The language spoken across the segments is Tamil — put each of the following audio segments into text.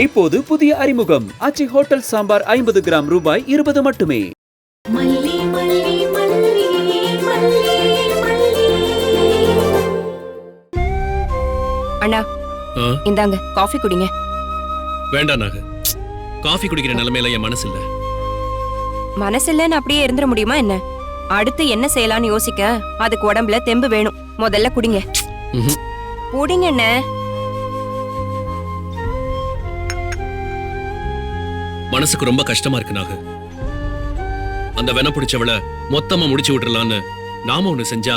இப்போது புதிய அறிமுகம் ஆச்சி ஹோட்டல் சாம்பார் 50 கிராம் ரூபாய் 20 மட்டுமே. அண்ணா இந்தாங்க காஃபி குடிங்க. வேண்டாம் நாகு, காஃபி குடிக்கிற நிலைமையில என் மனசு இல்ல. மனசு இல்லன்னு அப்படியே இருந்துட முடியுமா என்ன? அடுத்து என்ன செய்யலாம்னு யோசிக்க அதுக்கு உடம்புல தெம்பு வேணும். முதல்ல குடிங்க. குடிங்க என்ன. மனசுக்கு ரொம்ப கஷ்டமா இருக்கு நாகு. அந்த வென பிடிச்சவள மொத்தமா முடிச்சு விட்டுறலான்னு நாம ஒண்ணு செஞ்சா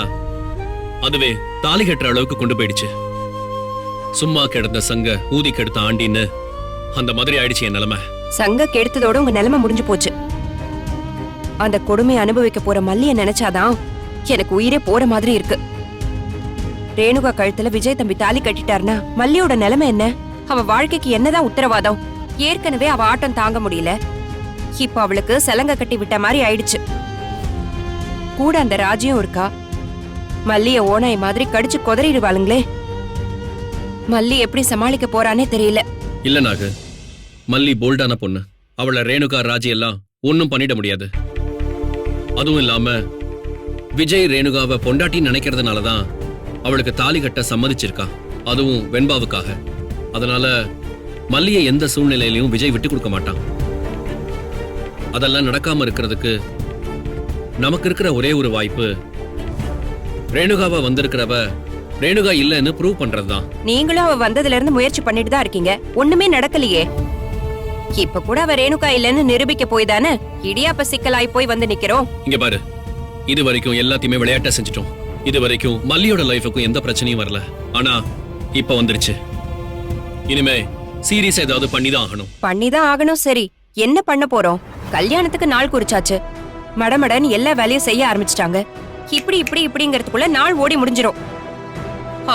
அதுவே தாலி கட்டுற அளவுக்கு கொண்டு போயிடுச்சு. சும்மா கிடந்த சங்க ஊதி கெடுத்த ஆண்டின்னு அந்த மாதிரி ஆயிடுச்சு என் நிலைமை. சங்க கெடுத்ததோட உங்க நிலைமை முடிஞ்சு போச்சு. அந்த கொடுமையை அனுபவிக்க போற மல்லிய நினைச்சாதான் எனக்கு உயிரே போற மாதிரி இருக்கு. ரேணுகா கழுத்துல விஜய் தம்பி தாலி கட்டிட்டாருன்னா மல்லியோட நிலைமை என்ன? அவ வாழ்க்கைக்கு என்னதான் உத்தரவாதம்? ஏற்கனவே அவ ஆட்டம் தாங்க முடியல. இப்ப அவளுக்கு சலங்க கட்டி விட்ட மாதிரி ஆயிடுச்சு. கூட அந்த ராஜியும் இருக்கா. மல்லிய ஓனாய் மாதிரி கடிச்சு கொதறிடுவாளுங்களே. மல்லி எப்படி சமாளிக்க போறானே தெரியல. இல்ல நாகு, மல்லி போல்டான பொண்ணு. அவளை ரேணுகா ராஜி எல்லாம் ஒன்னும் பண்ணிட முடியாது. அதுவும் இல்லாம விஜய் ரேணுகாவை பொண்டாட்டி நினைக்கிறதுனாலதான் அவளுக்கு தாலி கட்ட சம்மதிச்சிருக்கா. அதுவும் வெண்பாவுக்காக. அதனால மல்லியை எந்த சூழ்நிலையிலையும் விஜய் விட்டு கொடுக்க மாட்டான். அதெல்லாம் நடக்காம இருக்கிறதுக்கு நமக்கு இருக்கிற ஒரே ஒரு வாய்ப்பு ரேணுகாவா வந்திருக்கிறவ ரேணுகா இல்லன்னு ப்ரூவ் பண்றதுதான். நீங்களும் அவ வந்ததுல இருந்து முயற்சி பண்ணிட்டு தான் இருக்கீங்க. ஒண்ணுமே நடக்கலையே. இப்ப கூட அவ ரேணுகா இல்லன்னு நிரூபிக்க போய் தானே இடியாப்ப சிக்கலாய் போய் வந்து நிக்கிறோம். இங்க பாரு, இது வரைக்கும் எல்லாத்தையுமே விளையாட்டா செஞ்சுட்டோம். இது வரைக்கும் மல்லியோட லைஃபுக்கும் எந்த பிரச்சனையும் வரல. ஆனா இப்ப வந்துருச்சு. இனிமே சீரியஸ் ஏதாவது பண்ணிதான் ஆகணும். பண்ணிதான் ஆகணும். சரி, என்ன பண்ண போறோம்? கல்யாணத்துக்கு நாள் குறிச்சாச்சு. மடமடன் எல்லா வேலையும் செய்ய ஆரம்பிச்சிட்டாங்க. இப்படி இப்படி இப்படிங்கிறதுக்குள்ள நாள் ஓடி முடிஞ்சிரும்.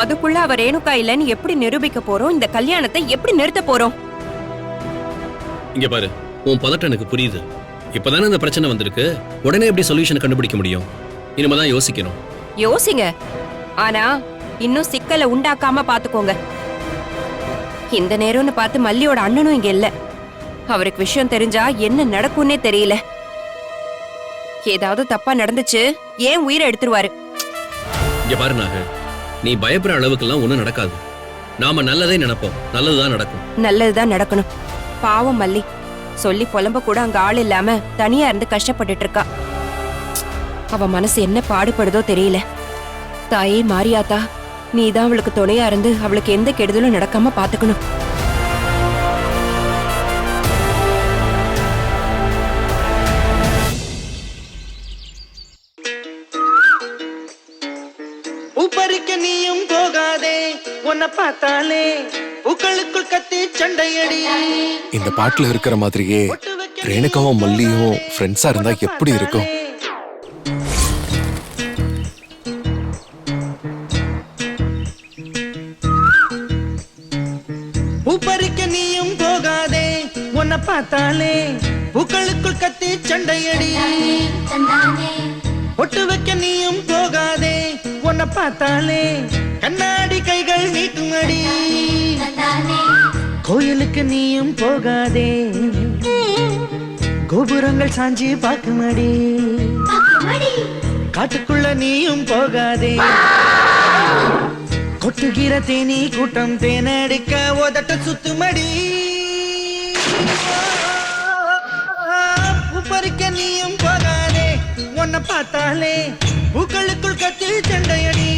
அதுக்குள்ள அவ ரேணுகா இல்லன்னு எப்படி நிரூபிக்க போறோம்? இந்த கல்யாணத்தை எப்படி நிறுத்த போறோம்? இங்க பாரு, உன் பதட்டம் எனக்கு புரியுது. இப்பதானே இந்த பிரச்சனை வந்திருக்கு. உடனே எப்படி சொல்யூஷன் கண்டுபிடிக்க முடியும்? இனிமேதான் யோசிக்கணும். யோசிங்க, ஆனா இன்னும் சிக்கலை உண்டாக்காம பாத்துக்கோங்க. இந்த நேரம்னு பார்த்து மல்லியோட அண்ணனும் இங்க இல்ல. அவருக்கு விஷயம் தெரிஞ்சா என்ன நடக்கும்னே தெரியல. ஏதாவது தப்பா நடந்துச்சு ஏன் உயிரை எடுத்துருவாரு. இங்க பாரு நாகு, நீ பயப்படுற அளவுக்குலாம் ஒண்ணும் நடக்காது. நாம நல்லதே நினைப்போம், நல்லதுதான் நடக்கும். நல்லதுதான் நடக்கணும். பாவம் மல்லி சொல்லி புலம்ப கூட அங்க ஆள் இல்லாம தனியா இருந்து கஷ்டப்பட்டுட்டு இருக்கா. அவ மனசு என்ன பாடுபடுதோ தெரியல. தாயே மாரியாத்தா, நீதான் அவளுக்கு துணையா இருந்து அவளுக்கு எந்த கெடுதலும் நடக்காம பாத்துக்கணும். உப்பரிக்க நீயும் போகாதே, உன்னை பார்த்தாலே பூக்களுக்குள் கத்தி சண்டையடி. இந்த பாட்டுல இருக்கிற மாதிரியே ரேணுகாவும் மல்லியும் ஃப்ரெண்ட்ஸா இருந்தா எப்படி இருக்கும்? உப்பரிக்க நீயும் போகாதே, உன்னை பார்த்தாலே பூக்களுக்குள் கத்தி சண்டையடி. ஒட்டு வைக்க நீயும் போகாதே, உன்னை பார்த்தாலே கண்ணாடி கைகள் நீட்டும் அடி. கோயிலுக்கு நீயும் போகாதே, கோபுரங்கள் சாஞ்சி பார்க்குமடி. காட்டுக்குள்ள நீயும் போகாதே, கொட்டுகிற தேனி கூட்டம் தேனடிக்க உதட்ட சுத்துமடி. உப்பரிக்க நீயும் போகாதே, உன்னை பார்த்தாலே பூக்களுக்குள் கத்தி சண்டையடி.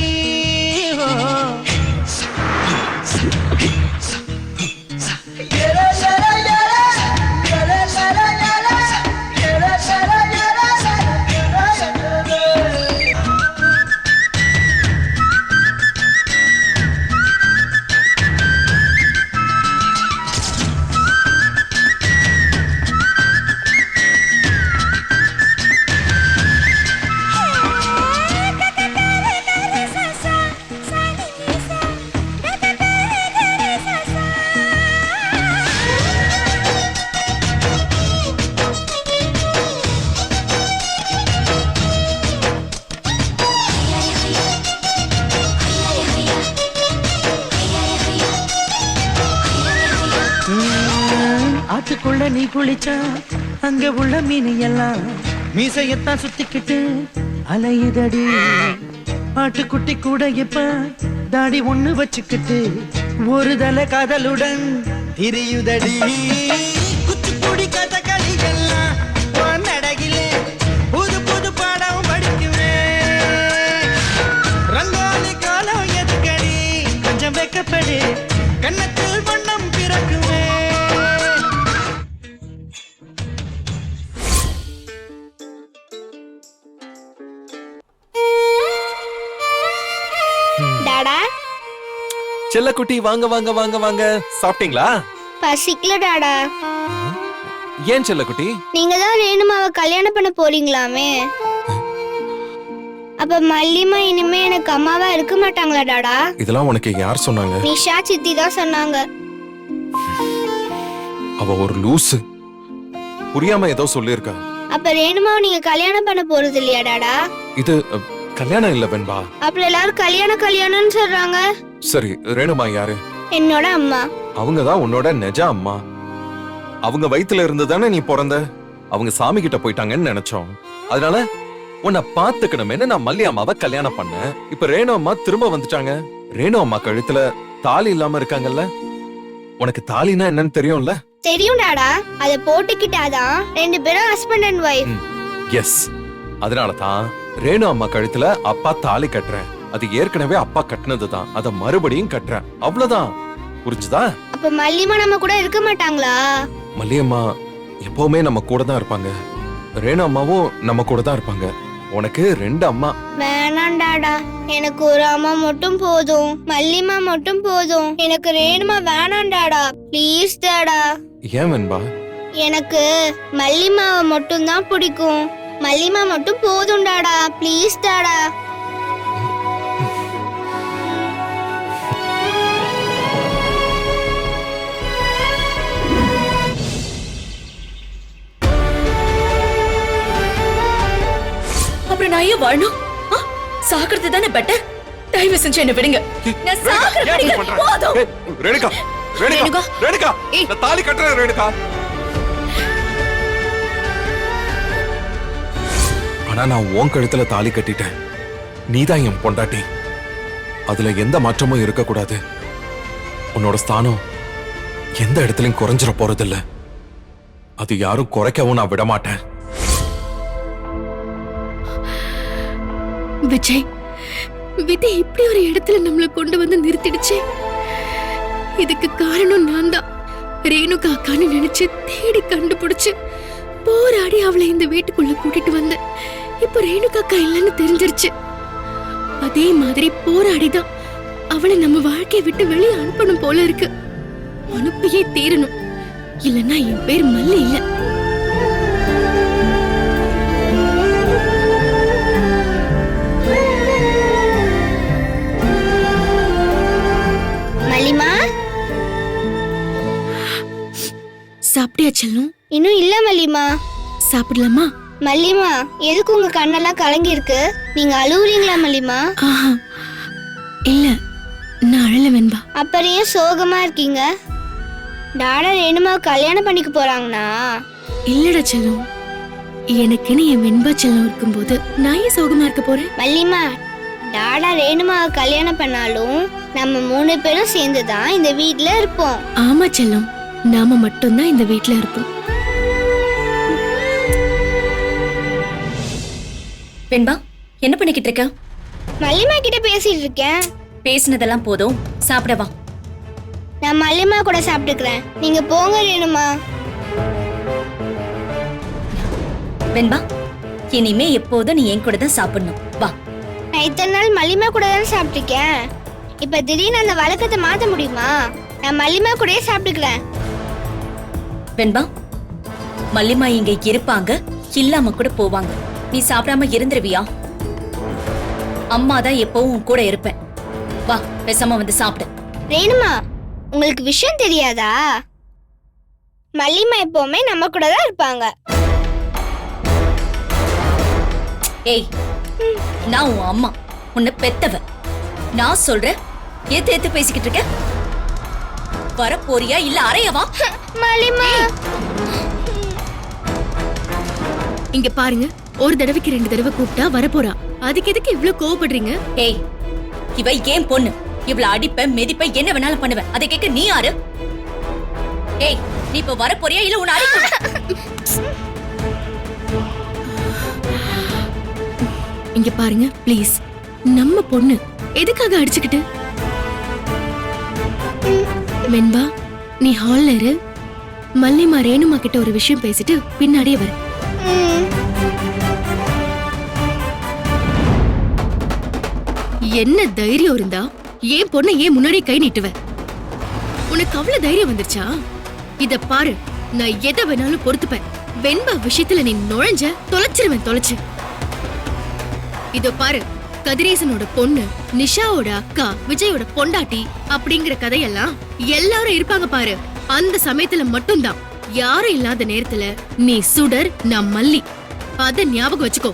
ஆத்துக்குள்ள நீ குளிச்சா அங்க உள்ள மீன் எல்லாம் மீசையத்தான் சுத்திக்கிட்டு அலையுதடி. ஆட்டுக்குட்டி கூட இப்ப தாடி ஒண்ணு வச்சுக்கிட்டு ஒரு தலை காதலுடன் திரியுதடி. குச்சிப்புடி கதகளி எல்லாம் நடகிலே புது புது பாடம் படிக்குவேன். ரங்கோலி காலம் எதுக்கடி கொஞ்சம் வெக்கப்படு கண்ணத்தில் வண்ணம் பிறக்குவேன். டாடா செல்லக்குட்டி வாங்க வாங்க வாங்க வாங்க. சாப்பிட்டீங்களா? பசிக்கல டாடா. ஏன் செல்லக்குட்டி? நீங்க தான் ரேணுமாவை கல்யாணம் பண்ண போறீங்களாமே, அப்ப மல்லிமா இனிமே எனக்கு அம்மாவா இருக்க மாட்டாங்களா டாடா? இதெல்லாம் உனக்கு யார் சொன்னாங்க? நிஷா சித்தி தான் சொன்னாங்க. அவ ஒரு லூசு, புரியாம ஏதோ சொல்லிருக்கா. அப்ப ரேணுமாவை நீங்க கல்யாணம் பண்ண போறது இல்லையா டாடா? இது கல்யாணம் இல்ல வெண்பா. அப்புறம் எல்லாரும் கல்யாணம்னு சொல்றாங்க. சரி, ரேணுமா யாரு? என்னோட அம்மா. அவங்கதான் உன்னோட நிஜ அம்மா. அவங்க வயித்துல இருந்து தானே நீ பிறந்த. அவங்க சாமி கிட்ட போயிட்டாங்கன்னு நினைச்சோம். அதனால உன்னை பாத்துக்கணுமே நான் மல்லி அம்மாவை கல்யாணம் பண்ணேன். இப்ப ரேணு அம்மா திரும்ப வந்துட்டாங்க. ரேணு அம்மா கழுத்துல தாலி இல்லாம இருக்காங்கல்ல. உனக்கு தாலினா என்னன்னு தெரியும்ல? தெரியும் டாடா. அத போட்டுக்கிட்டாதான் ரெண்டு பேரும் ஹஸ்பண்ட் அண்ட் ஒய்ஃப். எஸ், அதனாலதான் ரேணு அம்மா கழுத்துல அப்பா தாலி கட்டுறேன். அது ஏற்கனவே அப்பா கட்டினதுதான், அத மறுபடியும் கட்டுறேன். அவ்வளவுதான், புரிஞ்சுதா? அப்ப மல்லிமா நம்ம கூட இருக்க மாட்டாங்களா? மல்லியம்மா எப்பவுமே நம்ம கூட தான் இருப்பாங்க. ரேணு அம்மாவும் நம்ம கூட தான் இருப்பாங்க. உனக்கு ரெண்டு அம்மா. வேணாம் டாடா, எனக்கு ஒரு அம்மா மட்டும் போதும். மல்லிமா மட்டும் போதும். எனக்கு ரேணுமா வேணாம் டாடா, ப்ளீஸ் டாடா. ஏன் வெண்பா? எனக்கு மல்லிமாவை மட்டும் தான் பிடிக்கும். மல்லிமா மட்டும் போதும் டாடா, ப்ளீஸ் டாடா. அப்புறம் நான் ஏன் வாழணும்? சாகிறது தானே பெட்டர். தயவு செஞ்சு என்ன விடுங்க. நான் சாகிறது விடுங்க. போதும். ரேணுகா, ரேணுகா, ரேணுகா, ஏய். நான் தாலி கட்டுறேன் ரேணுகா. ஆனா நான் உன் கழுத்துல தாலி கட்டிட்டேன். நீதான் என் பொண்டாட்டி. அதுல எந்த மாற்றமும் இருக்க கூடாது. உன்னோட ஸ்தானம் எந்த இடத்துலயும் குறைஞ்சிட போறதில்ல. அது யாரும் குறைக்கவும் நான் விட மாட்டேன். விஜய், விதி இப்படி ஒரு இடத்துல நம்மள கொண்டு வந்து நிறுத்திடுச்சு. இதுக்கு காரணம் நான் தான். ரேணுகா அக்கான்னு நினைச்சு தேடி கண்டுபிடிச்சு போராடி அவளை இந்த வீட்டுக்குள்ள கூட்டிட்டு வந்தேன். இப்ப ரேணுகா அக்கா இல்லைன்னு தெரிஞ்சிருச்சு. அதே மாதிரி போராடிதான் அவளை நம்ம வாழ்க்கையை விட்டு வெளியே அனுப்பணும் போல இருக்கு. அனுப்பியே தீரணும், இல்லன்னா என் பேர் மல்லி இல்ல. மல்லிமா, சாப்பிட்டியா செல்லும்? இன்னும் இல்ல மல்லிமா. சாப்பிடலாமா? மல்லிமா, எதுக்கு உங்க கண்ணெல்லாம் கலங்கி இருக்கு? நீங்க அழுவுறீங்களா மல்லிமா? ஆஹா, இல்ல, நான் அழல வெண்பா. அப்புறம் ஏன் சோகமா இருக்கீங்க? டாடா ரேணுமாவை கல்யாணம் பண்ணிக்க போறாங்கண்ணா? இல்லடா செல்லும், எனக்குன்னு என் வெண்பா செல்லம் இருக்கும்போது நான் ஏன் சோகமா இருக்க போறேன்? மல்லிமா, டாடா ரேணுமாவை கல்யாணம் பண்ணாலும் நம்ம 3 பேரும் சேர்ந்து தான் இந்த வீட்ல இருப்போம். ஆமா செல்லம், நாம மட்டும்தான் இந்த வீட்ல இருப்போம். வெண்பா, என்ன பண்ணிக்கிட்டு இருக்க? மல்லிமா கிட்ட பேசிட்டு இருக்கேன். பேசினதெல்லாம் போதும், சாப்பிடவா. நான் மல்லிமா கூட சாப்பிட்டுக்கிறேன். நீங்க போங்க ரேணுமா. வெண்பா, இனிமே எப்போதும் நீ என் கூட தான் சாப்பிடணும். வா. நான் இத்தனை நாள் மல்லிமா கூட தான் சாப்பிட்டுருக்கேன். இப்ப திடீர்னு அந்த வழக்கத்தை மாத்த முடியுமா? நான் மல்லிமா கூடயே சாப்பிட்டுக்கிறேன். வெண்பா, மல்லிமா இங்க இருப்பாங்க, இல்லாம கூட போவாங்க. நீ சாப்பிடாம இருந்துருவியா? அம்மா தான் எப்பவும் உன் கூட இருப்பேன். வா, பேசாம வந்து சாப்பிடு. ரேணுமா, உங்களுக்கு விஷயம் தெரியாதா? மல்லிமா எப்பவுமே நம்ம கூட தான் இருப்பாங்க. ஏய், நான் உன் அம்மா, உன்னை பெத்தவ. நான் சொல்றேன், ஏத்து பேசிக்கிட்டு இருக்க. வர போறியா இல்ல அறையவா? மல்லிமா இங்க பாருங்க, ஒரு தடவைக்கு 2 தடவை கூப்பிட்டா வரப்போறா. அதுக்கு எதுக்கு இவ்ளோ கோவப்படுறீங்க? ஏய், இவ ஏன் பொண்ணு? இவள அடிப்ப மிதிப்ப என்ன வேணாலும் பண்ணுவ. அதை கேட்க நீ யாரு? ஏய், நீ இப்ப வர போறியா இல்ல உன்னை அடிக்க? இங்க பாருங்க ப்ளீஸ், நம்ம பொண்ணு எதுக்காக அடிச்சுக்கிட்டு? மென்பா, நீ ஹால்ல இரு. மல்லிமா ரேணுமா கிட்ட ஒரு விஷயம் பேசிட்டு பின்னாடியே வர. ம். என்ன தைரியம் இருந்தா ஏன் பொண்ணை ஏன் முன்னாடி கை நீட்டுவ? உனக்கு அவ்வளவு தைரியம் வந்துருச்சா? இத பாரு, நான் எதை வேணாலும் பொறுத்துப்பேன். வெண்பா விஷயத்துல நீ நுழைஞ்ச தொலைச்சிருவேன், தொலைச்சு. இதோ பாரு, கதிரேசனோட பொண்ணு, நிஷாவோட அக்கா, விஜயோட பொண்டாட்டி அப்படிங்கிற கதையெல்லாம் எல்லாரும் இருப்பாங்க பாரு. அந்த சமயத்துல மட்டும்தான், யாரும் இல்லாத நேரத்துல நீ சுடர், நான் மல்லி. அத ஞாபகம் வச்சுக்கோ.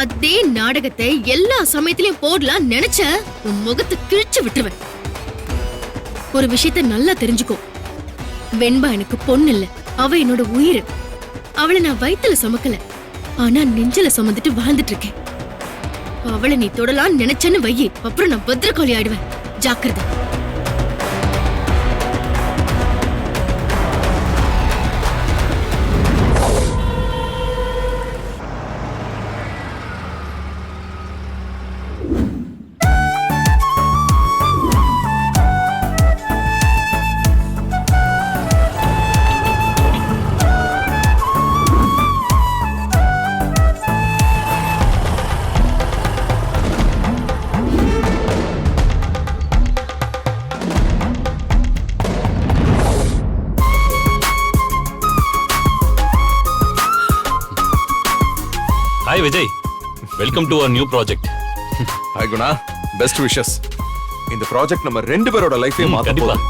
அதே நாடகத்தை எல்லா சமயத்திலயும் போடலாம் நினைச்ச உன் முகத்தை கிழிச்சு விட்டுருவேன். ஒரு விஷயத்த நல்லா தெரிஞ்சுக்கோ, வெண்பா எனக்கு பொண்ணு இல்ல, அவ என்னோட உயிர். அவளை நான் வயித்துல சுமக்கல, ஆனா நெஞ்சில சுமந்துட்டு வாழ்ந்துட்டு இருக்கேன். அவளை நீ தொடலான்னு நினைச்சேன்னு வையி, அப்புறம் நான் பத்திரகாளி ஆயிடுவேன். ஜாக்கிரதை. Hi Vijay, welcome to our new project. Hi Guna, best wishes. இந்த ப்ராஜெக்ட் நம்ம 2 பேரோட லைஃபையும் மாத்த கண்டிப்பா. போகுது.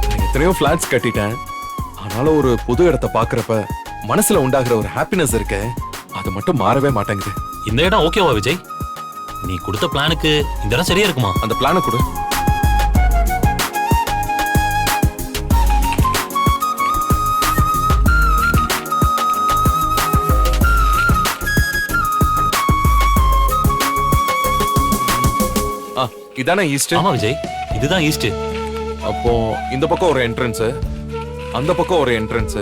நான் எத்தனையோ ஃபிளாட்ஸ் கட்டிட்டேன், ஆனாலும் ஒரு புது இடத்தை பாக்குறப்ப மனசுல உண்டாகிற ஒரு ஹாப்பினஸ் இருக்கு, அது மட்டும் மாறவே மாட்டேங்குது. இந்த இடம் ஓகேவா விஜய்? நீ கொடுத்த பிளானுக்கு இந்த இடம் சரியா இருக்குமா? அந்த பிளானை கொடு. இதானே ஈஸ்ட்? ஆமா விஜய், இதுதான் ஈஸ்ட். அப்போ இந்த பக்கம் ஒரு என்ட்ரன்ஸ், அந்த பக்கம் ஒரு என்ட்ரன்ஸ்.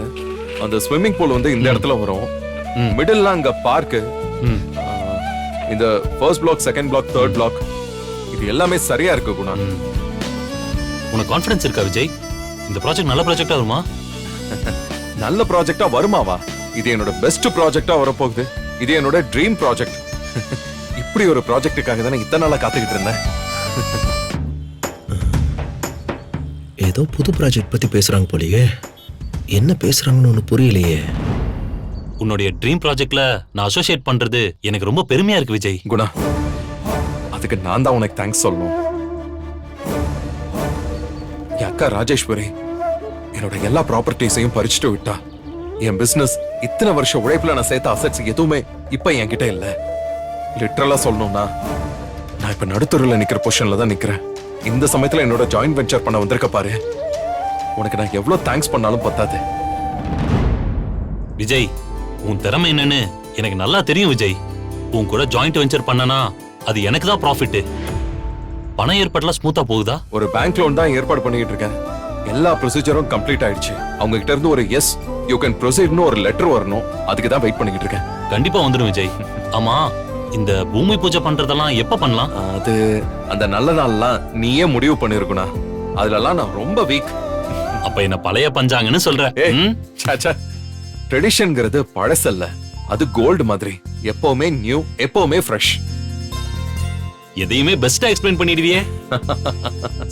அந்த ஸ்விம்மிங் பூல் வந்து இந்த இடத்துல வரும். மிடில்ல அங்க பார்க். இந்த first block, second block, third block, இது எல்லாமே சரியா இருக்கு குணா. உனக்கு கான்ஃபிடன்ஸ் இருக்கா விஜய்? இந்த ப்ராஜெக்ட் நல்ல ப்ராஜெக்டா வருமா? நல்ல ப்ராஜெக்டா வருமாவா? இது என்னோட பெஸ்ட் ப்ராஜெக்டா வரப்போகுது. இது என்னோட ட்ரீம் ப்ராஜெக்ட். இப்படி ஒரு ப்ராஜெக்ட்டுக்காக தானே இத்தனை நாளா காத்துக்கிட்டு இருந்தேன். ஏதோ புது ப்ராஜெக்ட் பத்தி பேசுறாங்க போலயே. என்ன பேசுறாங்கன்னு ஒண்ணு புரியலையே. உன்னுடைய ட்ரீம் ப்ராஜெக்ட்ல நான் அசோசியேட் பண்றது எனக்கு ரொம்ப பெருமையா இருக்கு விஜய். குணா, அதுக்கு நான் தான் உனக்கு தேங்க்ஸ் சொல்லணும். என் அக்கா ராஜேஸ்வரி என்னோட எல்லா ப்ராப்பர்ட்டிஸையும் பறிச்சுட்டு விட்டா. என் பிசினஸ், இத்தனை வருஷம் உழைப்புல நான் சேர்த்த அசெட்ஸ் எதுவுமே இப்ப என்கிட்ட இல்ல. லிட்டரலா சொல்லணும்னா நான் இப்ப நடுத்தருல நிக்கிற பொசிஷன்ல தான் நிக்கிறேன். இந்த சமயத்துல என்னோட ஜாயிண்ட் வெஞ்சர் பண்ண வந்திருக்க பாரு. உனக்கு நான் எவ்வளவு தேங்க்ஸ் பண்ணாலும் பத்தாது. விஜய், உன் திறமை என்னன்னு எனக்கு நல்லா தெரியும் விஜய். உன் கூட ஜாயிண்ட் வெஞ்சர் பண்ணனா அது எனக்கு தான் ப்ராஃபிட். பணம் ஏற்பாடுலாம் ஸ்மூத்தா போகுதா? ஒரு பேங்க் லோன் தான் ஏற்பாடு பண்ணிட்டு இருக்கேன். எல்லா ப்ரொசீஜரும் கம்ப்ளீட் ஆயிடுச்சு. அவங்க கிட்ட இருந்து ஒரு எஸ் யூ கேன் ப்ரொசீட்னு ஒரு லெட்டர் வரணும். அதுக்கு தான் வெயிட் பண்ணிக்கிட்டு இருக்கேன். கண்டிப்பா வந்துடும் விஜய். ஆமா, இந்த பூமி பூஜை பண்றதெல்லாம் எப்ப பண்ணலாம்? அது அந்த நல்ல நாள்லாம் நீயே முடிவு பண்ணிருக்கணும். அதுலலாம் நான் ரொம்ப வீக். அப்ப என்ன பழைய பஞ்சாங்கன்னு சொல்ற? ட்ரெடிஷன்ங்கிறது பழசல்ல, அது கோல்டு மாதிரி. எப்பவுமே நியூ, எப்பவுமே ஃப்ரெஷ். எதையுமே பெஸ்டா எக்ஸ்பிளைன் பண்ணிடுவியே.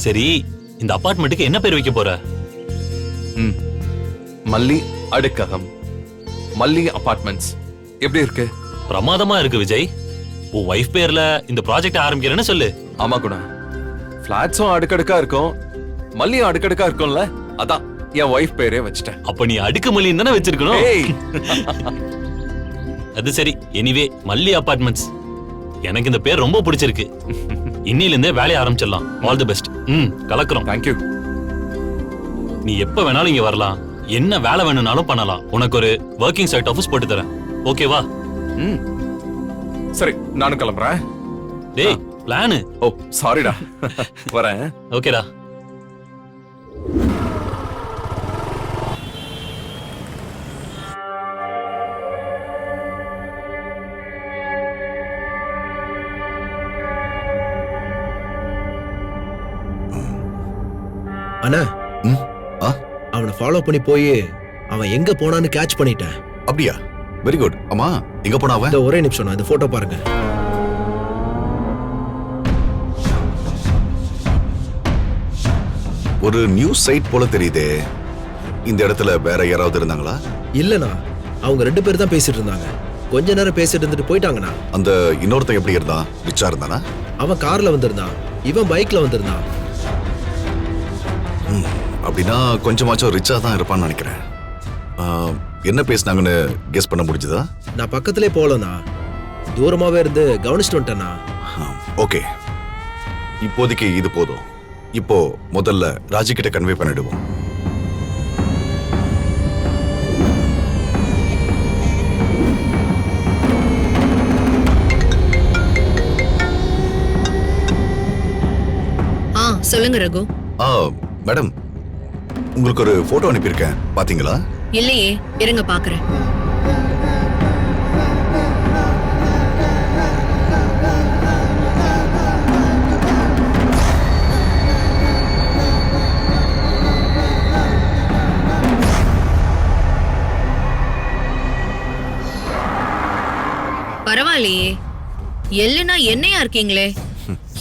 சரி, இந்த அபார்ட்மெண்ட்டுக்கு என்ன பேர் வைக்க போற? மல்லி அடுக்ககம், மல்லி அபார்ட்மெண்ட்ஸ். எப்படி இருக்கு? பிரமாதமா இருக்கு விஜய். உன் வைஃப் பேர்ல இந்த ப்ராஜெக்ட் ஆரம்பிக்கிறேன்னு சொல்லு. ஆமா குணா, பிளாட்ஸும் அடுக்கடுக்கா இருக்கும், மல்லியும் அடுக்கடுக்கா இருக்கும்ல, அதான் என் வைஃப் பேரே வச்சிட்டேன். அப்ப நீ அடுக்கு மல்லின்னு தானே வச்சிருக்கணும். அது சரி, எனிவே மல்லி அபார்ட்மெண்ட்ஸ். எனக்கு இந்த பேர் ரொம்ப பிடிச்சிருக்கு. இன்னில இருந்தே வேலைய ஆரம்பிச்சிடலாம். All the best. கலக்குறோம். தேங்க்யூ. நீ எப்ப வேணாலும் இங்க வரலாம். என்ன வேலை வேணும்னாலும் பண்ணலாம். உனக்கு ஒரு ஒர்க்கிங் சைட் ஆஃபீஸ் போட்டு தரேன். ஓகேவா? சரி, நானும் கிளம்புறேன். டேய், பிளான். ஓ சாரிடா. வரேன். ஓகேடா. அண்ணா, அவனை ஃபாலோ பண்ணி போய் அவன் எங்க போனான்னு கேட்ச் பண்ணிட்டேன். அப்படியா? Very good. அம்மா எங்க போனா அவன்? ஒரே நிமிஷம், நான் இந்த போட்டோ பாருங்க. ஒரு நியூஸ் சைட் போல தெரியுதே. இந்த இடத்துல வேற யாராவது இருந்தாங்களா? இல்லண்ணா, அவங்க 2 பேர் தான் பேசிட்டு இருந்தாங்க. கொஞ்ச நேரம் பேசிட்டு இருந்துட்டு போயிட்டாங்கண்ணா. அந்த இன்னொருத்தன் எப்படி இருந்தான்? ரிச்சா இருந்தானா? அவன் கார்ல வந்திருந்தான், இவன் பைக்ல வந்திருந்தான். அப்படின்னா கொஞ்சமாச்சும் ரிச்சா தான் இருப்பான்னு நினைக்கிறேன். என்ன பேசினாங்கன்னு கெஸ் பண்ண முடிஞ்சதா? நான் பக்கத்திலே போலண்ணா, தூரமாவே இருந்து கவனிச்சுட்டு வந்துட்டேண்ணா. ஓகே, இப்போதைக்கு இது போதும். இப்போ முதல்ல ராஜி கிட்ட கன்வே பண்ணிடுவோம். சொல்லுங்க ரகு. மேடம், உங்களுக்கு ஒரு போட்டோ அனுப்பியிருக்கேன், பாத்தீங்களா? இல்லையே, இருங்க பாக்குறேன். பரவாயில்லையே, எல்லுனா என்னையா இருக்கீங்களே.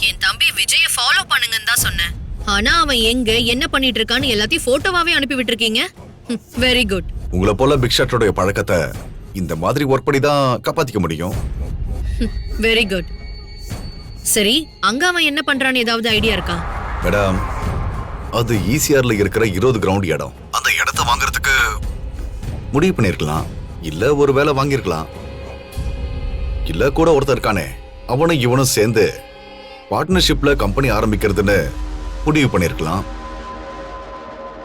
என் தம்பி விஜய ஃபாலோ பண்ணுங்கன்னு தான் சொன்னேன். ஆனா அவன் எங்க என்ன பண்ணிட்டு இருக்கான்னு எல்லாத்தையும் போட்டோவாவே அனுப்பி விட்டுருக்கீங்க. Very good. உங்களை போல பிக் ஷாட்டோட பழக்கத்தை இந்த மாதிரி ஒர்க் பண்ணி தான் காப்பாத்திக்க முடியும். Very good. சரி, அங்க அவன் என்ன பண்றான்னு ஏதாவது ஐடியா இருக்கா? மேடம், அது ஈசிஆர்ல இருக்கிற 20 கிரவுண்ட் இடம். அந்த இடத்தை வாங்குறதுக்கு முடிவு பண்ணிருக்கலாம். இல்ல ஒரு வேலை வாங்கிருக்கலாம். இல்ல கூட ஒருத்தர் இருக்கானே, அவனும் இவனும் சேர்ந்து பார்ட்னர்ஷிப்ல கம்பெனி ஆரம்பிக்கிறதுன்னு முடிவு பண்ணிருக்கலாம்.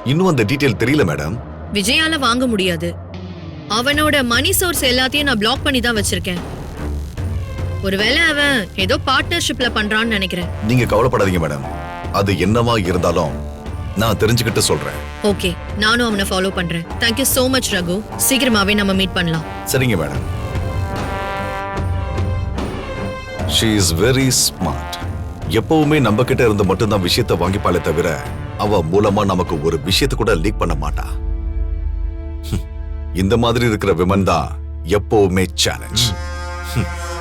இன்னும் அந்த டீடைல் தெரியல மேடம். விஜயால வாங்க முடியாது. அவனோட மணி சோர்ஸ் எல்லாத்தையும் நான் பிளாக் பண்ணி தான் வச்சிருக்கேன். ஒருவேளை அவன் ஏதோ பார்ட்னர்ஷிப்ல பண்றான்னு நினைக்கிறேன். நீங்க கவலைப்படாதீங்க மேடம், அது என்னவா இருந்தாலும் நான் தெரிஞ்சுக்கிட்டு சொல்றேன். ஓகே, நானும் அவனை ஃபாலோ பண்றேன். Thank you so much Raghu. சீக்கிரமாவே நம்ம மீட் பண்ணலாம். சரிங்க madam. She is very smart. எப்பவுமே நம்ம கிட்ட இருந்து மட்டும்தான் விஷயத்தை வாங்கிப்பாலே தவிர அவ மூலமா நமக்கு ஒரு விஷயத்தை கூட லீக் பண்ண மாட்டா. இந்த மாதிரி இருக்கிற விமன் தான் எப்பவுமே சேலஞ்ச்.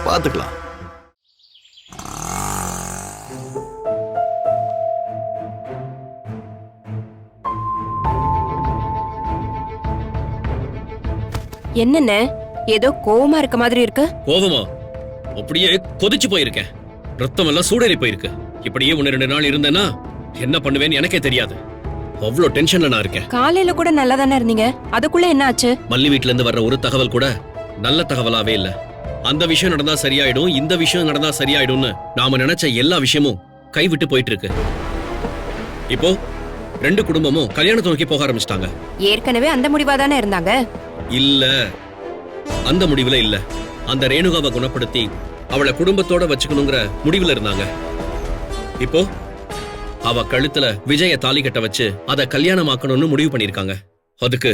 பாத்துக்கலாம். என்னென்ன ஏதோ கோவமா இருக்க மாதிரி இருக்கு? கோவமா? அப்படியே கொதிச்சு போயிருக்கேன். ரத்தம் எல்லாம் சூடேறி போயிருக்கு. இப்படியே 1-2 நாள் இருந்தேன்னா என்ன பண்ணுவேன்னு எனக்கே தெரியாது. அவ்வளவு டென்ஷன்ல நான் இருக்கேன். காலையில கூட நல்லா தானே இருந்தீங்க, அதுக்குள்ள என்ன ஆச்சு? மல்லி வீட்ல இருந்து வர்ற ஒரு தகவல் கூட நல்ல தகவலாவே இல்ல. அந்த விஷயம் நடந்தா சரியாயிடும், இந்த விஷயம் நடந்தா சரியாயிடும்னு நாம நினைச்ச எல்லா விஷயமும் கைவிட்டு போயிட்டு இருக்கு. இப்போ 2 குடும்பமும் கல்யாணத்தை நோக்கி போக ஆரம்பிச்சிட்டாங்க. ஏற்கனவே அந்த முடிவா தானே இருந்தாங்க. இல்ல, அந்த முடிவுல இல்ல. அந்த ரேணுகாவை குணப்படுத்தி அவளை குடும்பத்தோட வச்சுக்கணுங்கிற முடிவுல இருந்தாங்க. இப்போ அவ கழுத்துல விஜய தாலி கட்ட வச்சு அத கல்யாணமாக்கணும்னு முடிவு பண்ணிருக்காங்க. அதுக்கு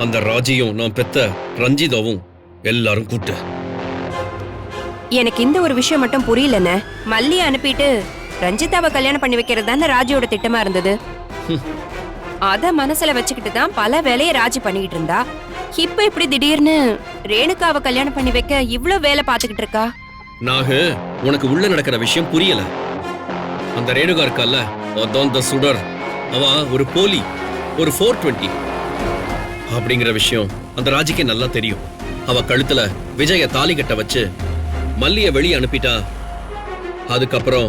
அந்த ராஜியும் நான் பெத்த ரஞ்சிதாவும் எல்லாரும் கூட்டு. எனக்கு இந்த ஒரு விஷயம் மட்டும் புரியலன்னு. மல்லி அனுப்பிட்டு ரஞ்சிதாவை கல்யாணம் பண்ணி வைக்கிறது தானே ராஜியோட திட்டமா இருந்தது. அத மனசுல வச்சுக்கிட்டு தான் பல வேலையை ராஜி பண்ணிக்கிட்டு இருந்தா. இப்ப இப்படி திடீர்னு ரேணுகாவை கல்யாணம் பண்ணி வைக்க இவ்ளோ வேலை பாத்துக்கிட்டு இருக்கா. நாகு, உனக்கு உள்ள நடக்கிற விஷயம் புரியல. அந்த ரேணுகா இருக்கல்ல, அந்த சுடர், அவ ஒரு போலி, ஒரு 420 அப்படிங்கிற விஷயம் அந்த ராஜிக்கு நல்லா தெரியும். அவ கழுத்துல விஜய தாலி கட்ட வச்சு மல்லிய வெளியே அனுப்பிட்டா. அதுக்கப்புறம்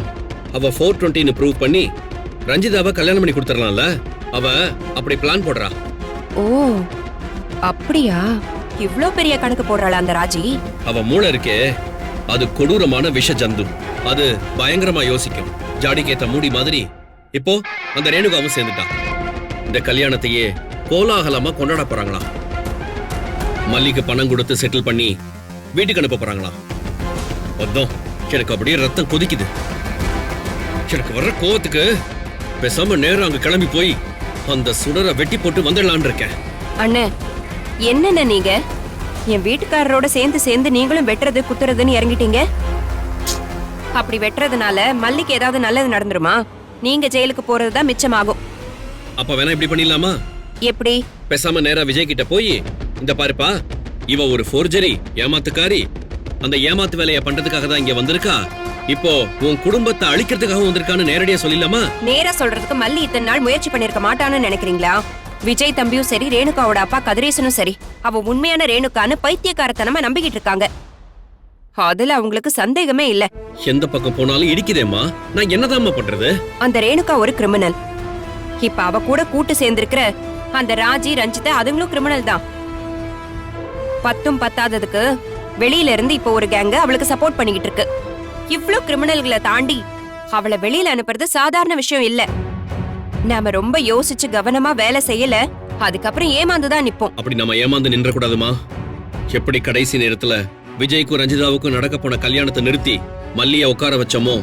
அவ 420ன்னு ப்ரூவ் பண்ணி ரஞ்சிதாவை கல்யாணம் பண்ணி கொடுத்துடலாம்ல. அவ அப்படி பிளான் போடுறா. ஓ அப்படியா? இவ்ளோ பெரிய கணக்கு போடுறாளா அந்த ராஜி? அவ மூளை இருக்கே, அது கொடூரமான விஷ ஜந்து. அது பயங்கரமா யோசிக்கும். ஜாடிக்கேத்த மூடி மாதிரி இப்போ அந்த ரேணுகாவும் சேர்ந்துட்டா. இந்த கல்யாணத்தையே கோலாகலமா கொண்டாட போறாங்களாம். மல்லிக்கு பணம் கொடுத்து செட்டில் பண்ணி வீட்டுக்கு அனுப்ப போறாங்களாம். அதான் எனக்கு அப்படியே ரத்தம் கொதிக்குது. எனக்கு வர்ற கோவத்துக்கு பேசாம நேரம் அங்க கிளம்பி போய் அந்த சுடரை வெட்டி போட்டு வந்துடலான்னு இருக்கேன். அண்ணே, என்னென்ன நீங்க என் வீட்டுக்காரரோட சேர்ந்து நீங்களும் வெட்டுறது குத்துறதுன்னு இறங்கிட்டீங்க. அப்படி வெட்டுறதுனால மல்லிக்கு ஏதாவது நல்லது நடந்துருமா? நீங்க ஜெயிலுக்கு போறதுதான் மிச்சமாகும். அப்ப வேணா இப்படி பண்ணிடலாமா? எப்படி? பேசாம நேரா விஜய் கிட்ட போய், இந்த பாருப்பா, இவ ஒரு ஃபோர்ஜரி ஏமாத்துக்காரி, அந்த ஏமாத்து வேலைய பண்றதுக்காக தான் இங்க வந்திருக்கா, இப்போ உன் குடும்பத்தை அழிக்கிறதுக்காக வந்திருக்கான்னு நேரடியா சொல்லிடலாமா? நேரா சொல்றதுக்கு மல்லி இத்தனை நாள் முயற்சி பண்ணிருக்க மாட்டான்னு நினைக்கிறீங்களா? விஜய் தம்பியும் சரி, ரேணுகாவோட அப்பா கதிரேசனும் சரி, அவ உண்மையான ரேணுகான்னு பைத்தியக்காரத்தனமா நம்பிக்கிட்டு இருக்காங்க. அதுல அவங்களுக்கு சந்தேகமே இல்ல. எந்த பக்கம் போனாலும் இடிக்குதேம்மா. நான் என்னதாம்மா பண்றது? அந்த ரேணுகா ஒரு கிரிமினல். இப்ப அவ கூட கூட்டு சேர்ந்திருக்கிற அந்த ராஜி, ரஞ்சிதா அதுங்களும் கிரிமினல் தான். பத்தும் பத்தாததுக்கு வெளியில இருந்து இப்ப ஒரு கேங்க அவளுக்கு சப்போர்ட் பண்ணிக்கிட்டு இருக்கு. இவ்ளோ கிரிமினல்களை தாண்டி அவளை வெளியில அனுப்புறது சாதாரண விஷயம் இல்ல. நாம ரொம்ப யோசிச்சு கவனமா வேலை செய்யல, அதுக்கப்புறம் ஏமாந்துதான் நிப்போம். அப்படி நம்ம ஏமாந்து நின்ற கூடாதுமா. எப்படி கடைசி நேரத்துல விஜய்க்கும் ரஞ்சிதாவுக்கும் நடக்க போன கல்யாணத்தை நிறுத்தி மல்லிய உட்கார வச்சோமோ,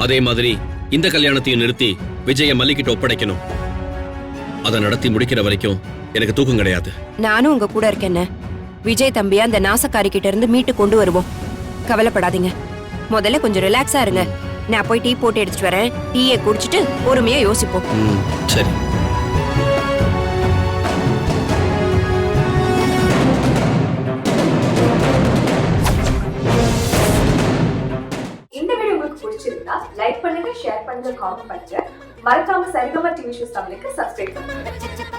அதே மாதிரி இந்த கல்யாணத்தையும் நிறுத்தி விஜய மல்லிக்கிட்ட ஒப்படைக்கணும். அதை நடத்தி முடிக்கிற வரைக்கும் எனக்கு தூக்கம் கிடையாது. நானும் உங்க கூட இருக்கேன். விஜய் தம்பியா அந்த நாசக்காரி கிட்ட இருந்து மீட்டு கொண்டு வருவோம். கவலைப்படாதீங்க. முதல்ல கொஞ்சம் ரிலாக்ஸா இருங்க. நான் போய் டீ போட்டு எடுத்துட்டு வரேன். டீயை குடிச்சிட்டு பொறுமையா யோசிப்போம். சரி. இந்த வீடியோ உங்களுக்கு பிடிச்சிருந்தா லைக் பண்ணுங்க, ஷேர் பண்ணுங்க, காமெண்ட் பண்ணுங்க. மறக்காம சரிகமா டிவி ஷோஸ் தமிழுக்கு சப்ஸ்கிரைப் பண்ணுங்க.